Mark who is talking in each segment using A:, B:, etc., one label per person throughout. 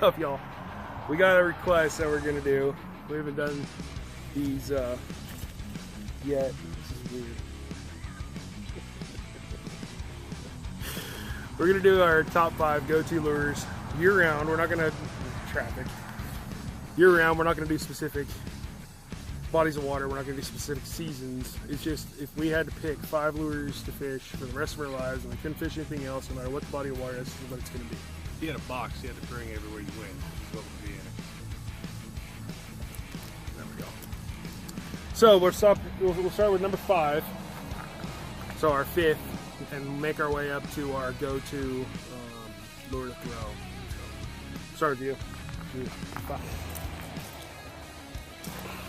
A: Up, y'all. We got a request that we're gonna do. We haven't done these yet. This is weird. We're gonna do our top 5 go-to lures year-round. We're not gonna traffic year-round. We're not gonna do specific bodies of water. We're not gonna do specific seasons. It's just if we had to pick 5 lures to fish for the rest of our lives and we couldn't fish anything else, no matter what the body of water is, this is what it's gonna be.
B: If you had a box, you had to bring everywhere you went. What would be in it?
A: There we go. So we'll start with number 5. So our 5th, and make our way up to our go-to lure to throw. So, start with you. 5.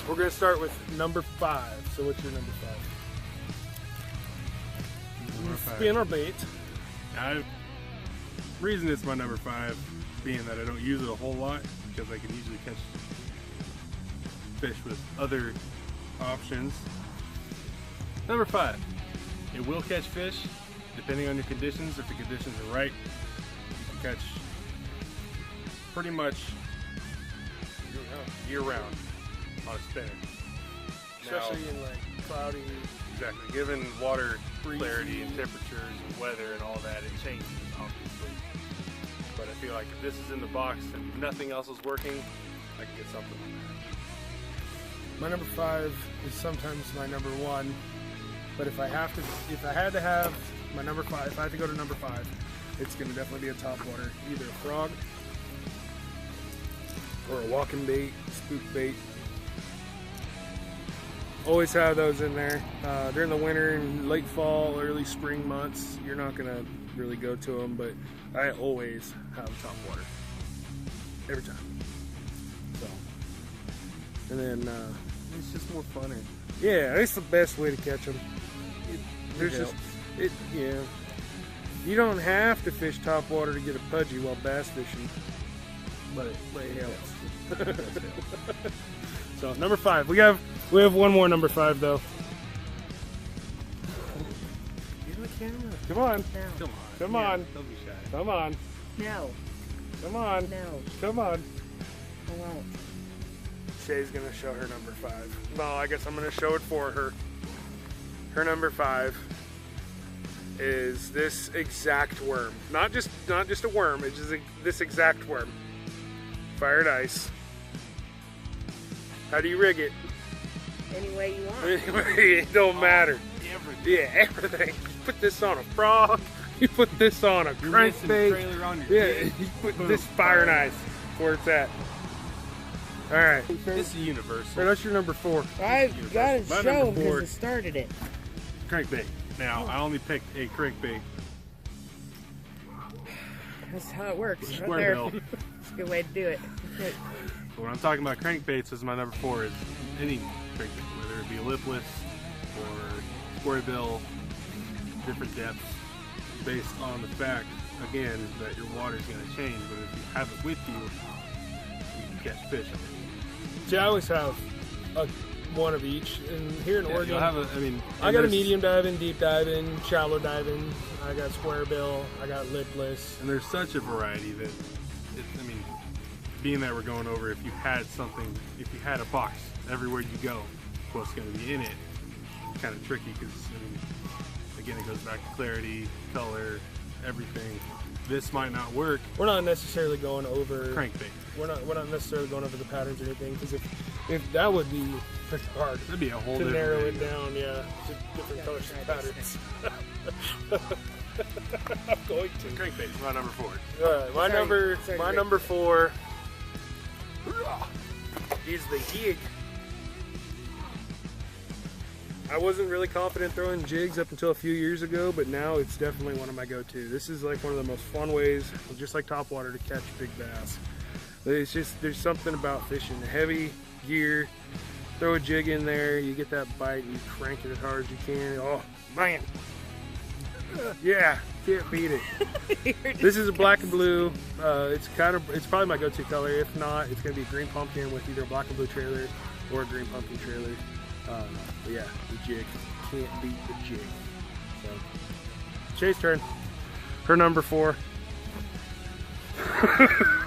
A: We're gonna start with number 5. So what's your number 5?
B: Number 5.
A: Spin our bait.
B: Reason it's my number 5 being that I don't use it a whole lot because I can usually catch fish with other options. Number 5, it will catch fish depending on your conditions. If the conditions are right, you can catch pretty much year round on a spinner.
A: Especially in like cloudy.
B: Exactly. Given water
A: Breezy.
B: clarity and temperatures and weather and all that, it changes obviously. But I feel like if this is in the box and nothing else is working, I can get something like that.
A: My number 5 is sometimes my number 1, but if I had to have my number 5, if I had to go to number 5, it's gonna definitely be a top water, either a frog or a walking bait, spook bait. Always have those in there. During the winter and late fall, early spring months, you're not gonna really go to them, but I always have top water every time. So, and then
B: It's just more funner.
A: yeah, it's the best way to catch them. Yeah. You don't have to fish top water to get a pudgy while bass fishing, but it helps. So number 5, we have one more number 5 though.
B: Get in the camera.
A: Come on,
C: No.
A: come
B: Yeah,
A: on,
B: don't be shy.
A: come on,
C: No.
A: come on,
C: No.
A: come on.
C: I won't.
A: Shay's gonna show her number 5. No, I guess I'm gonna show it for her. Her number 5 is this exact worm. Not just a worm. It's just this exact worm. Fired ice. How do you rig it?
C: Any way you want.
A: It don't matter.
B: Everything.
A: Yeah, everything. You put this on a frog. You put this on a
B: You're missing the
A: crankbait.
B: trailer on your
A: Yeah,
B: head.
A: you put
B: Boom.
A: this fire and ice where it's at. All right.
B: It's a universal.
A: So that's your number 4.
C: I gotta
B: My
C: show
B: number
C: him
B: 4.
C: because it started it.
B: Crankbait. Now, I only picked a crankbait.
C: That's how it works. Right
B: Square
C: there.
B: bill.
C: It's a good way to do it.
B: But when I'm talking about crankbaits, is my number 4 is any crankbait, whether it be lipless or square bill, different depths, based on the fact, again, that your water's going to change. But if you have it with you, you can catch fish.
A: See, I always have one of each. And here in Oregon,
B: You'll have a,
A: I got a medium diving, deep diving, shallow diving. I got square bill. I got lipless.
B: And there's such a variety that, being that we're going over, if you had a box everywhere you go, what's going to be in it, kind of tricky because, again, it goes back to clarity, color, everything. This might not work.
A: We're not necessarily going over
B: Crankbait.
A: We're not necessarily going over the patterns or anything, because if that would be pretty hard
B: That'd be a whole
A: to
B: different
A: narrow it
B: video.
A: down, yeah, to different colors and
C: try
A: patterns. I'm going to.
B: Crankbait is my number 4.
A: All right,
C: Sorry,
A: my
C: Rick.
A: number 4 is the jig. I wasn't really confident throwing jigs up until a few years ago, but now it's definitely one of my go-to. This is like one of the most fun ways, just like topwater, to catch big bass. It's just, there's something about fishing heavy gear, throw a jig in there, you get that bite, and you crank it as hard as you can. Oh man, yeah, can't beat it. This is a black and blue. It's probably my go-to color. If not, it's gonna be a green pumpkin with either a black and blue trailer or a green pumpkin trailer. But yeah, the jig, can't beat the jig. So, Shay's turn. Her number 4.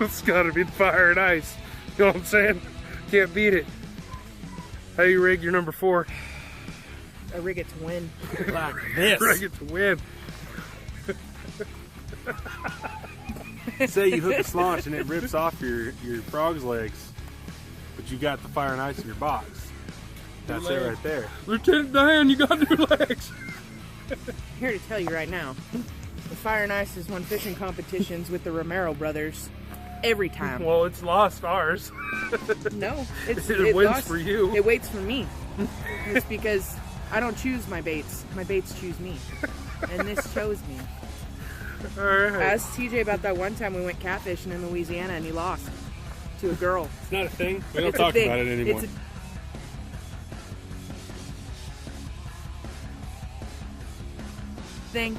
A: It's gotta be the fire and ice. You know what I'm saying? Can't beat it. How you rig your number 4?
C: I rig it to win.
B: Like this.
A: Rig it to win.
B: Say you hook a slaunch and it rips off your frog's legs, but you got the fire and ice in your box. That's it right there.
A: Lieutenant Diane, you got new legs.
C: I'm here to tell you right now, the Fire and Ice has won fishing competitions with the Romero brothers every time.
A: Well, it's lost ours.
C: No,
A: It
C: it
A: wins
C: lost-
A: for you.
C: It waits for me. It's because I don't choose my baits. My baits choose me. And this chose me.
A: All right.
C: I asked TJ about that one time we went catfishing in Louisiana and he lost to a girl.
B: It's not a thing. We don't
C: It's a
B: talk
C: thing.
B: about it anymore.
C: It's a thing.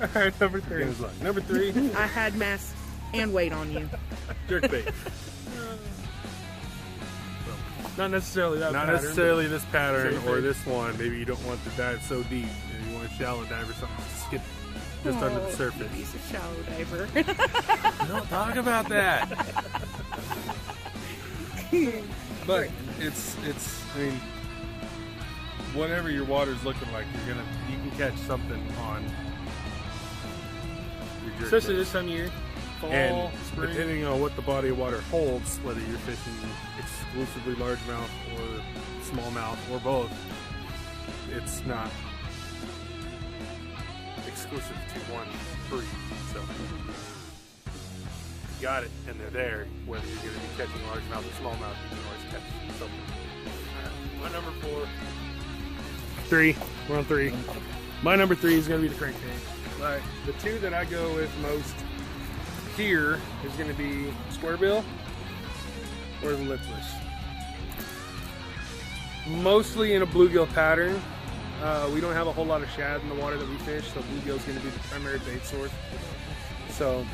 A: All right, number 3.
B: Beginner's luck. Number 3,
C: I had mass and weight on you.
B: jerkbait.
A: Not necessarily that
B: Not
A: pattern,
B: necessarily this pattern
A: Same
B: or
A: thing.
B: this one. Maybe you don't want to dive so deep. Maybe you want a shallow dive or something to skip just under the
C: Oh,
B: surface.
C: He's a shallow diver.
B: Don't talk about that. But it's I mean, whatever your water's looking like, you can catch something on your jerk
A: Especially
B: bait.
A: this time of year. Fall,
B: And
A: spring.
B: depending on what the body of water holds, whether you're fishing exclusively largemouth or smallmouth or both, it's not exclusive to one breed. So you got it, and they're there. Whether you're going to be catching largemouth or smallmouth, you can always catch something.
A: My number 4. 3. We're on 3. My number 3 is going to be the crankbait. Like the 2 that I go with most here is going to be square bill or the lipless. Mostly in a bluegill pattern. We don't have a whole lot of shad in the water that we fish, so bluegill is going to be the primary bait source. So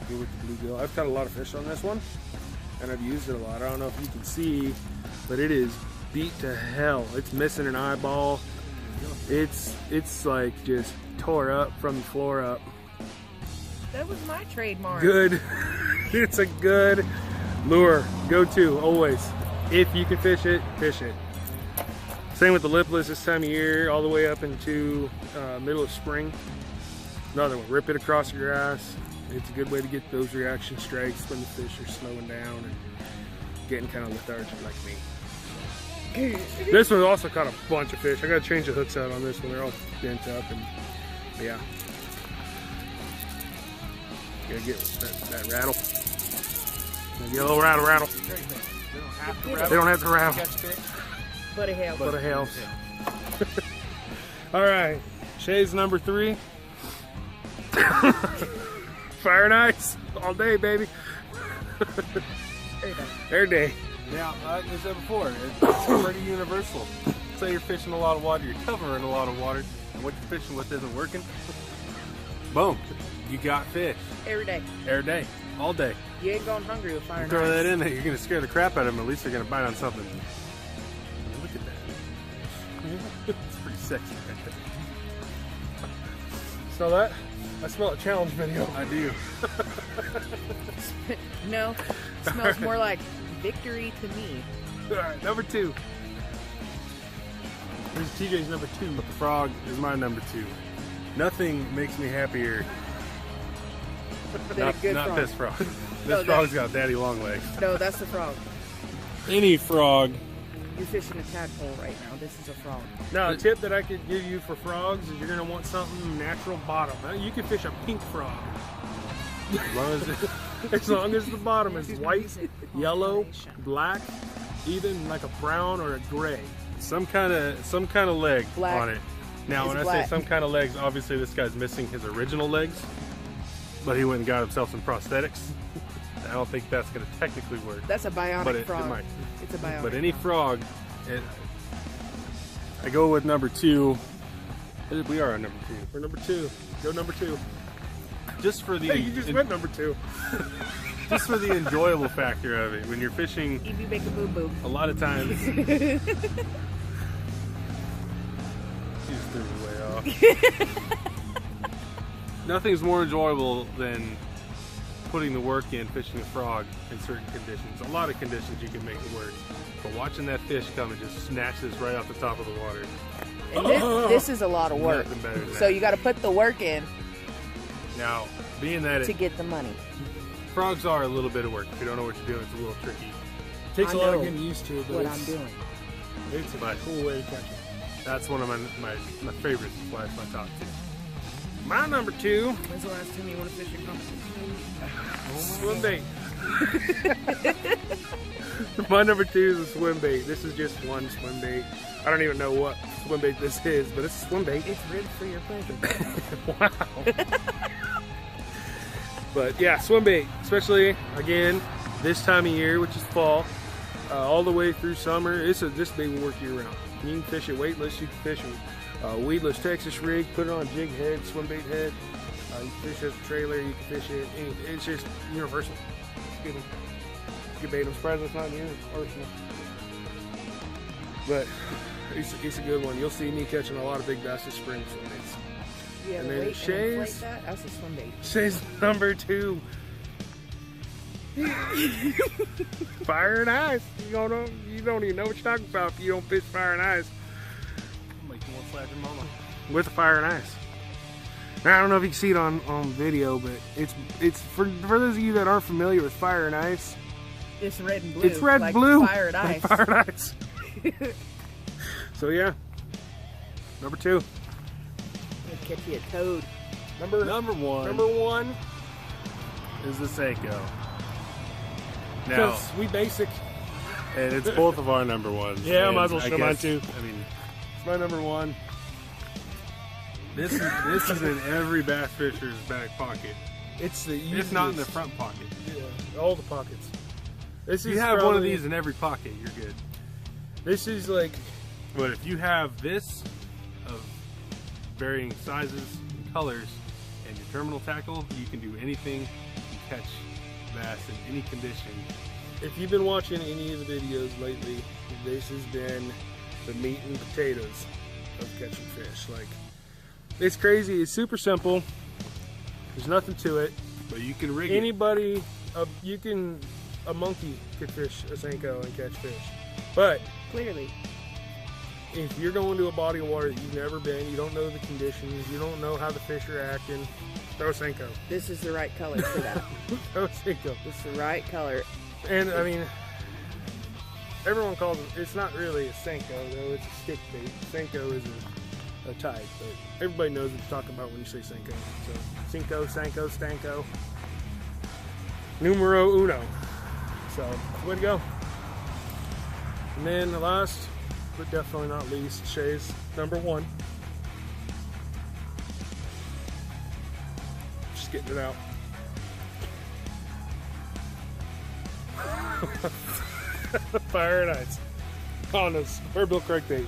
A: go with the bluegill. I've caught a lot of fish on this one, and I've used it a lot. I don't know if you can see, but it is beat to hell. It's missing an eyeball. It's like just tore up from the floor up.
C: That was my trademark.
A: Good. It's a good lure. Go to always. If you can fish it, fish it. Same with the lipless this time of year, all the way up into middle of spring. Another one. Rip it across your grass. It's a good way to get those reaction strikes when the fish are slowing down and getting kind of lethargic like me. This one also caught a bunch of fish. I got to change the hooks out on this one. They're all bent up and yeah. Gotta get that rattle. Gotta get a little rattle. They don't have to rattle.
C: But a hell.
A: But it helps. All right, Shay's number 3. Fire and ice all day, baby. Every day.
B: Now, like I said before, it's pretty universal. Say you're fishing a lot of water, you're covering a lot of water, and what you're fishing with isn't working. Boom, you got fish
C: Every day.
B: every day, all day.
C: You ain't going hungry with fire
B: You
C: and
B: throw
C: ice.
B: that in there, you're gonna scare the crap out of them. At least they're gonna bite on something. Look at that. It's pretty sexy right there.
A: Smell that? I smell a challenge video.
B: I do.
C: No, it smells more like victory to me.
A: All right, number 2. This is TJ's number 2.
B: But the frog is my number 2. Nothing makes me happier.
C: Than a good
B: not
C: frog.
B: this frog. This
C: No, that-
B: frog's got daddy long legs.
C: No, that's the frog.
B: Any frog.
C: You're fishing a tadpole right now. This is a frog.
A: Now, a tip that I could give you for frogs is you're gonna want something natural bottom. You can fish a pink frog
B: As long as it,
A: as long as the bottom is white, yellow, black, even like a brown or a gray.
B: some kind of leg
C: Black.
B: on it. Now,
C: It's
B: when I
C: black.
B: say some kind of legs, obviously this guy's missing his original legs, but he went and got himself some prosthetics. I don't think that's going to technically work.
C: That's a bionic
B: But it
C: frog.
B: might.
C: It's a bionic.
B: But any frog, I go with number 2. We are on number 2.
A: We're number 2. Go number 2.
B: Just for the
A: Hey, you just went number 2.
B: just for the enjoyable factor of it. When you're fishing,
C: If you make a boo boo.
B: a lot of times. She's threw me way off. Nothing's more enjoyable than putting the work in fishing a frog in certain conditions. A lot of conditions you can make it work. But watching that fish come and just snatch this right off the top of the water.
C: And this is a lot of work.
B: Nothing better than
C: So
B: that.
C: you got to put the work in
B: Now, being that
C: to get the money.
B: frogs are a little bit of work. If you don't know what you're doing, it's a little tricky.
A: Takes
C: I
A: a lot of
C: know
A: getting used to, but
C: What
A: it's,
C: I'm doing.
A: it's a
B: But-
A: cool way to catch it.
B: That's one of my favorites. That's why it's my top two.
A: My number 2,
C: When's the last time you went to fishing competition?
A: swim bait. My number 2 is a swim bait. This is just one swim bait. I don't even know what swim bait this is, but it's a swim bait.
C: It's ribbed for your pleasure.
A: Wow. But yeah, swim bait, especially again this time of year, which is fall, all the way through summer. This bait will work year round. You can fish it weightless. You can fish it weedless Texas rig. Put it on a jig head, swim bait head. You can fish it as a trailer. You can fish it. It's just universal. Good one. Good bait. I'm surprised it's not in your arsenal. But it's a good one. You'll see me catching a lot of big bass this spring swim baits.
C: You
A: And
C: have
A: then
C: weight
A: Shay's-
C: and inflate that? That's a swim bait.
A: Shay's number 2. Fire and ice. You don't even know what you're talking about if you don't fish fire and ice
B: Like you want to slap your mama.
A: with the fire and ice. Now, I don't know if you can see it on video, but it's for those of you that aren't familiar with fire and ice.
C: It's red and blue.
A: It's red
C: like
A: blue.
C: Fire and
A: like
C: ice.
A: Fire and ice. So yeah, number 2.
C: It'll catch you a toad.
A: Number one.
B: is the Senko. Now,
A: Because we basic.
B: and it's both of our number ones.
A: Yeah, I
B: and
A: might as well show mine too.
B: I mean,
A: It's my number 1.
B: this is in every bass fisher's back pocket.
A: It's the easiest.
B: If not in the front pocket.
A: Yeah, all the pockets. This
B: If you
A: is
B: have one of
A: probably-
B: these in every pocket, you're good.
A: This is like
B: But if you have this of varying sizes and colors and your terminal tackle, you can do anything. You can catch bass in any condition.
A: if you've been watching any of the videos lately, this has been the meat and potatoes of catching fish. Like, it's crazy. It's super simple. There's nothing to it.
B: But you can rig it.
A: Anybody, a monkey could fish a Senko and catch fish. But
C: Clearly.
A: if you're going to a body of water that you've never been, you don't know the conditions, you don't know how the fish are acting, throw a Senko.
C: This is the right color for that.
A: Throw a Senko.
C: This is the right color.
A: And I mean, everyone calls it, it's not really a Senko though, it's a stick bait. Senko is a type, but everybody knows what you're talking about when you say Senko. So, Senko, Sanko, Stanko. Numero uno. So, way to go. And then the last, but definitely not least, Shay's number 1. Just getting it out. Fire and ice on a Spurbill crankbait.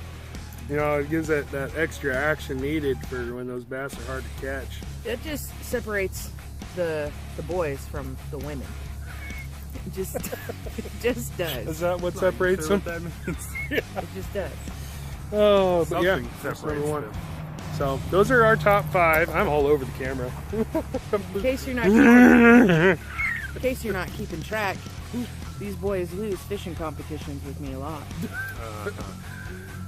A: You know, it gives that extra action needed for when those bass are hard to catch.
C: It just separates the boys from the women. It just
A: Is
C: does.
A: that what separates them?
B: What that means?
C: It just does.
A: Oh, but yeah,
B: Something
A: that's
B: separates
A: number 1.
B: them.
A: So those are our top 5. I'm all over the camera.
C: In case you're not keeping track, these boys lose fishing competitions with me a lot.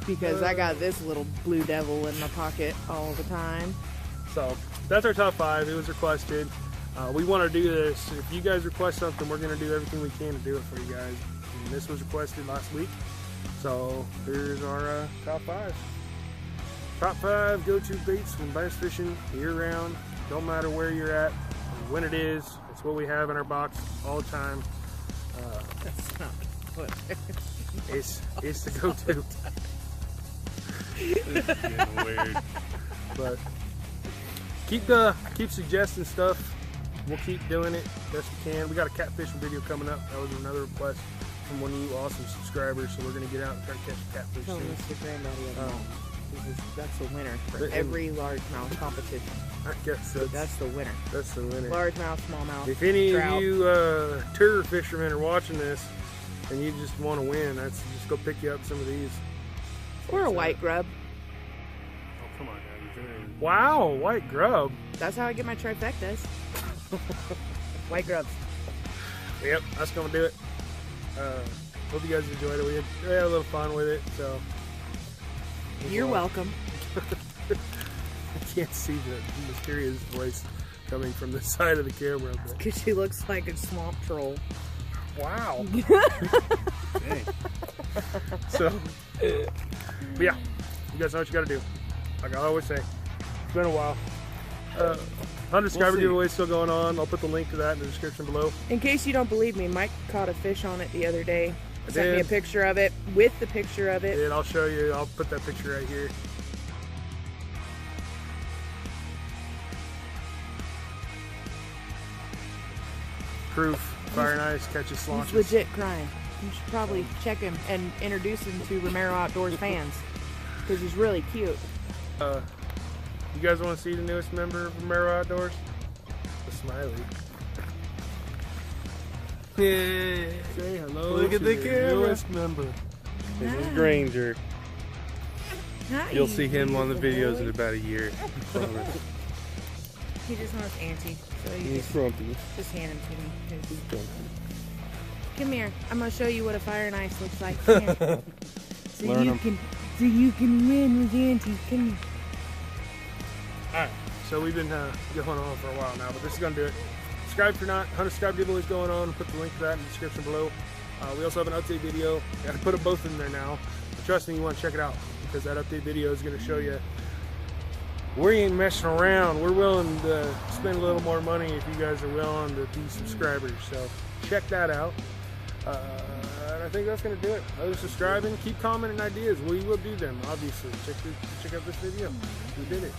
C: Because I got this little blue devil in my pocket all the time.
A: So that's our top 5. It was requested. We want to do this. If you guys request something, we're going to do everything we can to do it for you guys. And this was requested last week. So here's our top 5. Top 5 go-to baits when bass fishing year-round. Don't matter where you're at, or when it is. It's what we have in our box all the time.
C: That's not what.
A: It's the go-to.
B: It's getting weird.
A: But keep suggesting stuff. We'll keep doing it best we can. We got a catfishing video coming up. That was another request from one of you awesome subscribers. So we're gonna get out and try to catch a catfish
C: Tell
A: soon.
C: Mr. Granddaddy of all. That's the winner for
A: And-
C: every largemouth competition.
A: I guess
C: That's the winner.
A: that's the winner.
C: Largemouth, smallmouth.
A: If any
C: trout.
A: of you tour fishermen are watching this and you just want to win, that's just go pick you up some of these.
C: Or a white grub.
B: Oh, come on, guys.
A: Wow, white grub.
C: That's how I get my trifectas. White grubs.
A: Yep, that's gonna do it. Hope you guys enjoyed it. We had a little fun with it, so.
C: You're welcome.
A: I can't see the mysterious voice coming from the side of the camera, but
C: Because she looks like a swamp troll.
A: wow.
B: Dang.
A: So, but yeah, you guys know what you gotta do. Like I always say, it's been a while. 100 subscriber
B: see.
A: giveaway still going on. I'll put the link to that in the description below.
C: In case you don't believe me, Mike caught a fish on it the other day.
A: I
C: Sent me a
A: did.
C: picture of it with the picture of it.
A: And I'll show you. I'll put that picture right here. Proof. Fire and Ice catches
C: He's
A: launches.
C: legit crying. You should probably check him and introduce him to Romero Outdoors fans. Because he's really cute.
A: You guys want to see the newest member of Romero Outdoors? The Smiley.
B: Yeah.
A: Say hello.
B: Look at
A: to
B: the
A: the
B: camera.
A: newest member.
B: This is
C: Hi.
B: Granger.
C: Hi,
B: You'll see him on the
C: beautiful
B: videos
C: boy.
B: in about a year. I promise.
C: He just wants Auntie. So you
B: He's grumpy.
C: just hand him to me.
B: He's grumpy.
C: Come here. I'm gonna show you what a fire and ice looks like. Come here. so
B: Learn
C: you
B: 'em.
C: can win with Auntie. Come here.
A: Alright, so we've been going on for a while now, but this is going to do it. Subscribe if you're not. 100 subscribe giveaway is going on. Put the link to that in the description below. We also have an update video. Got to put them both in there now. But trust me, you want to check it out because that update video is going to show you we ain't messing around. We're willing to spend a little more money if you guys are willing to be subscribers. So check that out. And I think that's going to do it. Other than subscribing, keep commenting ideas. We will do them, obviously. Check out this video. We did it.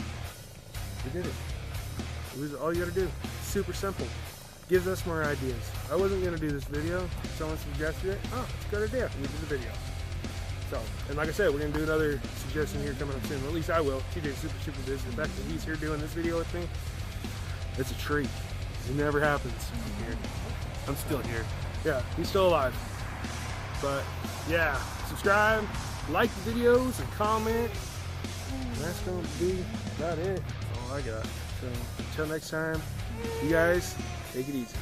A: We did it. It was all you gotta do. Super simple. Gives us more ideas. I wasn't gonna do this video. Someone suggested it. Oh, it's a good idea. We did the video. So, and like I said, we're gonna do another suggestion here coming up soon. At least I will. TJ's super busy. The fact that he's here doing this video with me, it's a treat. It never happens here.
B: I'm still here.
A: Yeah, he's still alive. But yeah, subscribe, like the videos, and comment. And that's gonna be about it. That's all I got. So until next time, you guys take it easy.